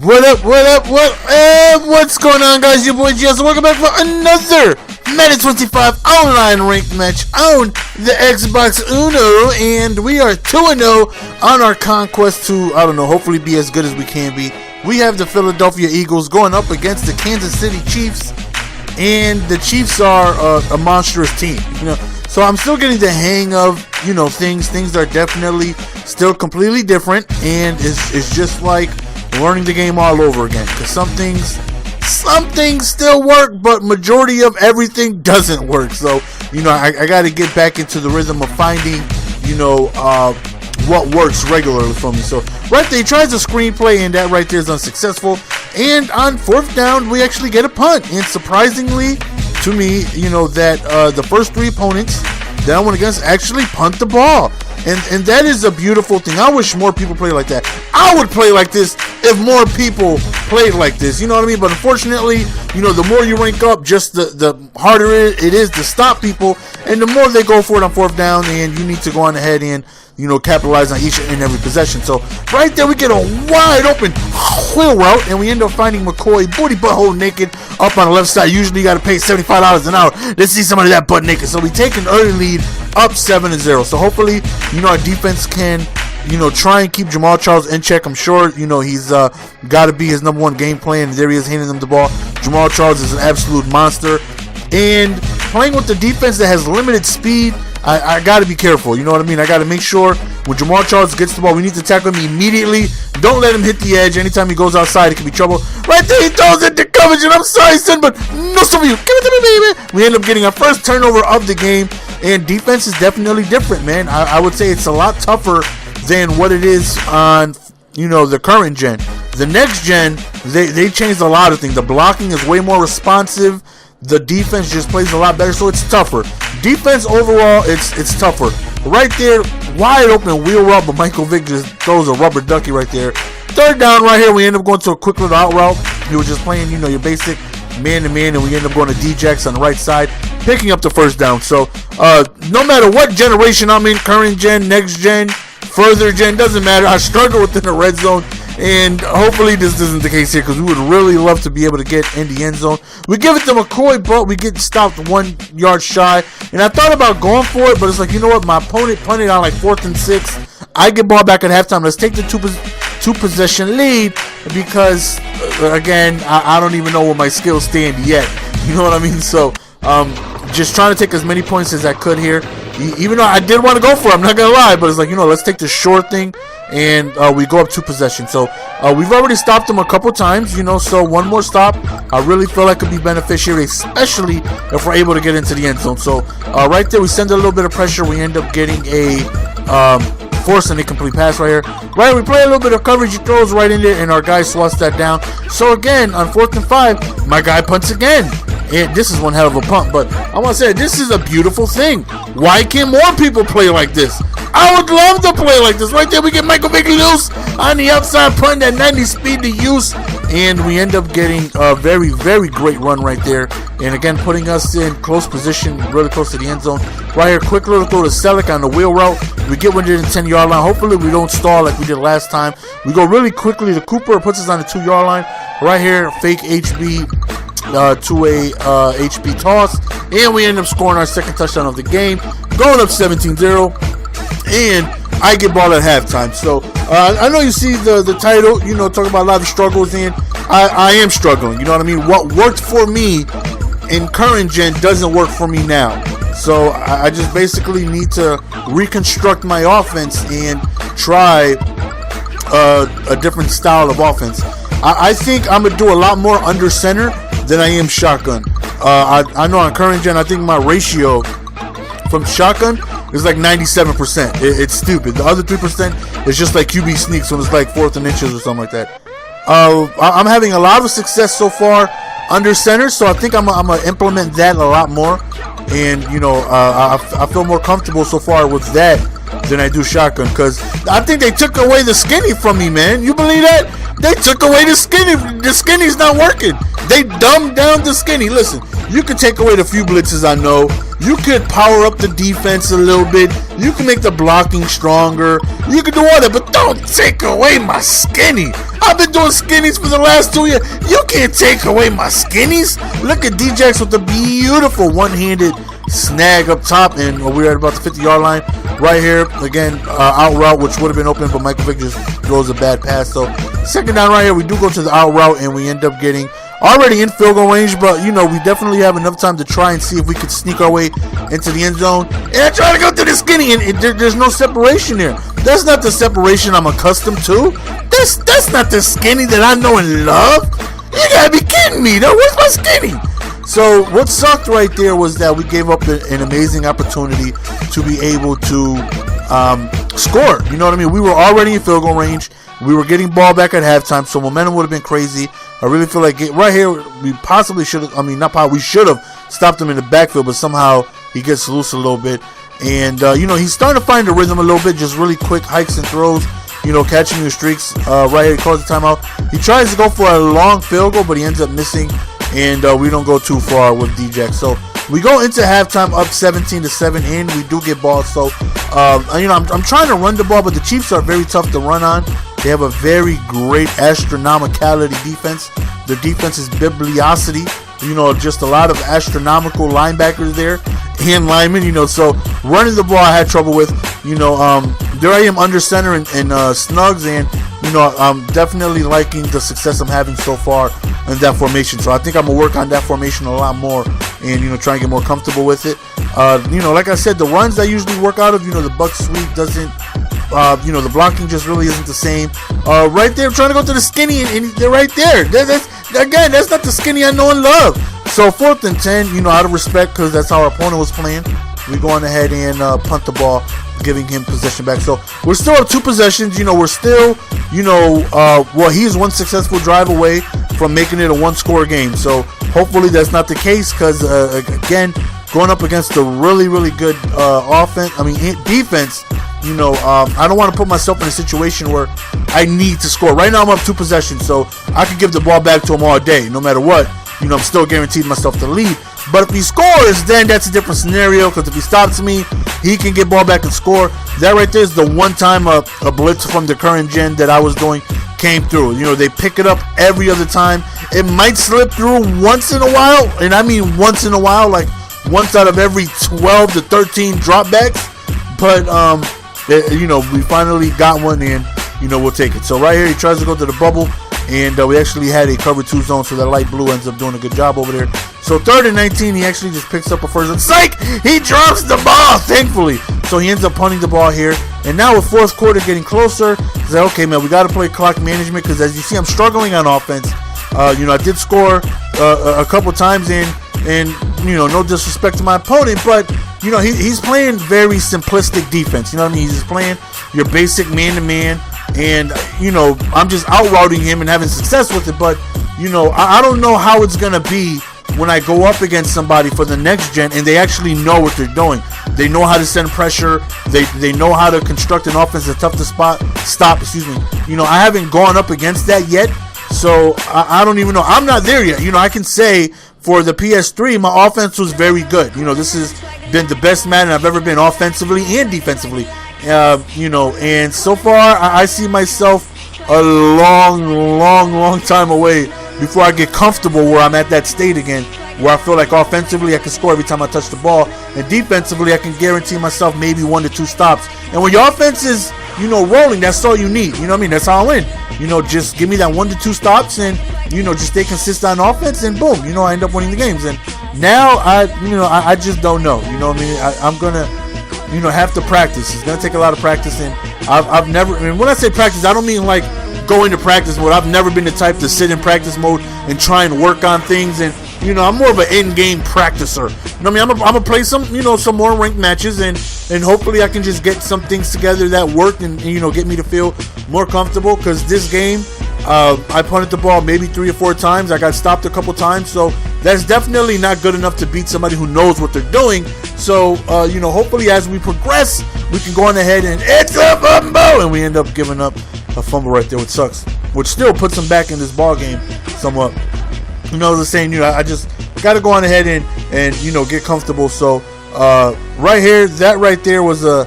What's going on, guys? Your boy Jess. Welcome back for another Madden 25 online ranked match on the XboxOne, and we are 2-0 on our conquest to, hopefully be as good as we can be. We have the Philadelphia Eagles going up against the Kansas City Chiefs, and the Chiefs are a monstrous team, So I'm still getting the hang of, things. Things are definitely still completely different, and it's just like learning the game all over again, because some things still work, but majority of everything doesn't work. So I got to get back into the rhythm of finding what works regularly for me. So right there, he tries a screenplay, and that right there is unsuccessful. And on fourth down, we actually get a punt, and surprisingly to me, that the first three opponents that I went against actually punt the ball. And that is a beautiful thing. I wish more people play like that. I would play like this if more people played like this. You know what I mean? But unfortunately, the more you rank up, just the harder it is to stop people. And the more they go for it on fourth down, and you need to go on ahead and, capitalize on each and every possession. So right there, we get a wide open wheel route, and we end up finding McCoy booty butthole naked up on the left side. Usually you got to pay $75 an hour to see somebody that butt naked. So we take an early lead up 7-0. So hopefully, our defense can, try and keep Jamal Charles in check. I'm sure, he's got to be his number one game plan. And there he is handing them the ball. Jamal Charles is an absolute monster. And playing with the defense that has limited speed, I got to be careful. You know what I mean? I got to make sure when Jamal Charles gets the ball, we need to tackle him immediately. Don't let him hit the edge. Anytime he goes outside, it can be trouble. Right there, he throws it to coverage, and I'm sorry, son, but no some of you. Give it to me, baby. We end up getting our first turnover of the game, and defense is definitely different, man. I would say it's a lot tougher than what it is on, the current gen. The next gen, they changed a lot of things. The blocking is way more responsive. The defense just plays a lot better, so it's tougher. Defense overall, it's tougher. Right there, wide open wheel route, but Michael Vick just throws a rubber ducky right there. Third down right here, we end up going to a quick little out route. We were just playing, your basic man-to-man, and we end up going to D-Jacks on the right side, picking up the first down. So, no matter what generation I'm in, current gen, next gen, further gen, doesn't matter. I struggle within the red zone. And hopefully this isn't the case here, because we would really love to be able to get in the end zone. We give it to McCoy, but we get stopped 1 yard shy. And I thought about going for it, but it's like, what? My opponent punted on like 4th and 6. I get ball back at halftime. Let's take the two possession lead, because again, I don't even know where my skills stand yet. You know what I mean? So just trying to take as many points as I could here. Even though I did want to go for it, I'm not gonna lie, but it's like, let's take the short thing, and we go up 2 possessions. So we've already stopped them a couple times, so one more stop I really feel like could be beneficiary, especially if we're able to get into the end zone. So right there, we send a little bit of pressure. We end up getting a force an incomplete pass right here. Right, we play a little bit of coverage. He throws right in there, and our guy swats that down. So again, on 4th and 5, my guy punts again. And this is one hell of a punt, but I want to say this is a beautiful thing. Why can't more people play like this? I would love to play like this. Right there, we get Michael Vick loose on the outside, putting that 90 speed to use, and we end up getting a very, very great run right there. And again, putting us in close position, really close to the end zone. Right here, quick little throw to Selleck on the wheel route. We get within the 10-yard line. Hopefully, we don't stall like we did last time. We go really quickly to Cooper, puts us on the 2-yard line. Right here, fake HB. To a HB toss, and we end up scoring our second touchdown of the game, going up 17-0, and I get ball at halftime. So I know you see the title, talking about a lot of struggles, and I am struggling, you know what I mean? What worked for me in current gen doesn't work for me now. So I just basically need to reconstruct my offense and try a different style of offense. I think I'm going to do a lot more under center than I am shotgun. I know on current gen, I think my ratio from shotgun is like 97%. It's stupid. The other 3% is just like QB sneaks when it's like 4th and inches or something like that. I'm having a lot of success so far under center, so I think I'm going to implement that a lot more. And, I feel more comfortable so far with that than I do shotgun, because I think they took away the skinny from me, man. You believe that? They took away the skinny. The skinny's not working. They dumbed down the skinny. Listen, You could take away the few blitzes, I know. You could power up the defense a little bit. You can make the blocking stronger. You can do all that, but don't take away my skinny. I've been doing skinnies for the last 2 years. You can't take away my skinnies. Look at DJX with the beautiful one-handed snag up top, and we're at about the 50-yard line right here. Again, out route, which would have been open, but Michael Vick just throws a bad pass. So second down right here, we do go to the out route, and we end up getting already in field goal range, but we definitely have enough time to try and see if we could sneak our way into the end zone. And I try to go through the skinny, and there's no separation there. That's not the separation I'm accustomed to. That's not the skinny that I know and love. You gotta be kidding me. Where's my skinny? So what sucked right there was that we gave up an amazing opportunity to be able to score. You know what I mean? We were already in field goal range. We were getting ball back at halftime, so momentum would have been crazy. I really feel like right here we possibly should have. We should have stopped him in the backfield, but somehow he gets loose a little bit, and he's starting to find the rhythm a little bit. Just really quick hikes and throws. Catching your streaks. Right here, he calls the timeout. He tries to go for a long field goal, but he ends up missing, and we don't go too far with DJX. So we go into halftime up 17-7, and we do get balls. So I'm trying to run the ball, but the Chiefs are very tough to run on. They have a very great astronomicality defense. Their defense is bibliosity. Just a lot of astronomical linebackers there and linemen. So running the ball I had trouble with. There I am under center and snugs, and I'm definitely liking the success I'm having so far in that formation. So I think I'm gonna work on that formation a lot more, and try and get more comfortable with it. Like I said, the runs I usually work out of, the buck sweep doesn't. The blocking just really isn't the same. Right there, trying to go to the skinny, and they're right there. That's not the skinny I know and love. So 4th and 10, out of respect, because that's how our opponent was playing, we go on ahead and punt the ball, giving him possession back. So we're still up 2 possessions. We're still, he's one successful drive away from making it a 1-score game. So hopefully that's not the case, because again, going up against a really, really good defense. I don't want to put myself in a situation where I need to score. Right now I'm up 2 possessions, so I can give the ball back to him all day, no matter what. I'm still guaranteed myself the lead. But if he scores, then that's a different scenario, because if he stops me, he can get ball back and score. That right there is the one time a blitz from the current gen that I was doing came through. They pick it up every other time. It might slip through once in a while, and I mean once in a while, like once out of every 12 to 13 dropbacks. But we finally got one, and we'll take it. So right here, he tries to go to the bubble, and we actually had a cover 2 zone, so that light blue ends up doing a good job over there. So 3rd and 19, he actually just picks up a first. Psych! He drops the ball, thankfully. So he ends up punting the ball here. And now with 4th quarter getting closer, he's like, okay, man, we got to play clock management, because as you see, I'm struggling on offense. I did score a couple times and no disrespect to my opponent, but he's playing very simplistic defense. You know what I mean? He's just playing your basic man-to-man, and I'm just out-routing him and having success with it. But I don't know how it's gonna be when I go up against somebody for the next gen and they actually know what they're doing. They know how to send pressure. They know how to construct an offense that's tough to stop. I haven't gone up against that yet, so I don't even know. I'm not there yet. I can say for the PS3, my offense was very good. This has been the best Madden I've ever been, offensively and defensively. And so far I see myself a long time away before I get comfortable where I'm at that state again, where I feel like offensively I can score every time I touch the ball, and defensively I can guarantee myself maybe 1 to 2 stops. And when your offense is rolling, that's all you need. That's how I win. Just give me that 1 to 2 stops, and just stay consistent on offense, and boom, I end up winning the games. And now I just don't know. I'm gonna have to practice. It's gonna take a lot of practice, and I've never. When I say practice, I don't mean like go into practice mode. I've never been the type to sit in practice mode and try and work on things. And I'm more of an in-game practicer. I'm gonna play some more ranked matches, and hopefully I can just get some things together that work, and get me to feel more comfortable. Because this game, I punted the ball maybe 3 or 4 times. I got stopped a couple times, so that's definitely not good enough to beat somebody who knows what they're doing. So hopefully as we progress, we can go on ahead and it's a fumble, and we end up giving up a fumble right there, which sucks. Which still puts them back in this ball game somewhat. The saying, I just got to go on ahead and you know, get comfortable. So right here, that right there was a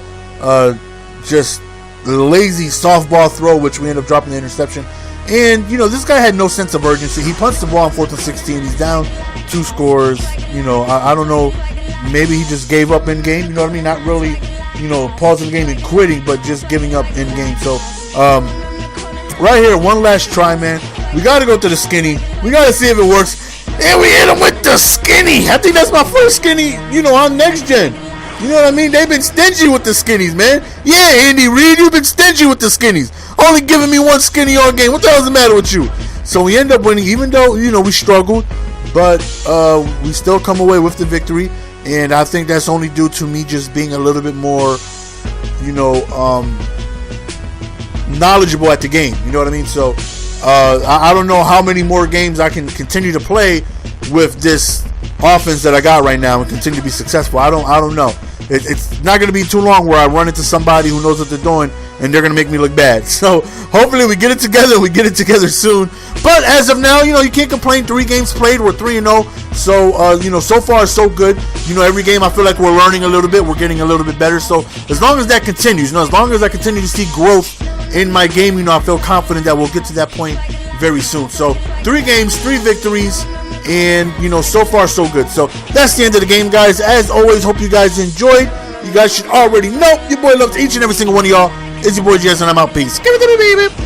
just lazy softball throw, which we ended up dropping the interception. And you know, this guy had no sense of urgency. He punched the ball on 4th and 16. He's down 2 scores. You know, I don't know. Maybe he just gave up in game. You know what I mean? Not really, you know, pausing the game and quitting, but just giving up in game. So right here, one last try, man. We got to go to the skinny. We got to see if it works. And we hit him with the skinny. I think that's my first skinny, you know, on next gen. You know what I mean? They've been stingy with the skinnies, man. Yeah, Andy Reid, you've been stingy with the skinnies. Only giving me 1 skinny all game. What the hell's the matter with you? So we end up winning, even though, you know, we struggled. But we still come away with the victory. And I think that's only due to me just being a little bit more, you know, knowledgeable at the game. You know what I mean? So I don't know how many more games I can continue to play with this offense that I got right now and continue to be successful. I don't know. It's not going to be too long where I run into somebody who knows what they're doing and they're going to make me look bad. So hopefully we get it together. We get it together soon. But as of now, you know, you can't complain. 3 games played. We're 3-0. So, you know, so far so good. You know, every game I feel like we're learning a little bit. We're getting a little bit better. So as long as that continues, you know, as long as I continue to see growth in my game, you know, I feel confident that we'll get to that point very soon. So 3 games, 3 victories. And, you know, so far so good. So that's the end of the game, guys. As always, hope you guys enjoyed. You guys should already know your boy loves each and every single one of y'all. It's your boy Jess, and I'm out. Peace. Give it to me, baby.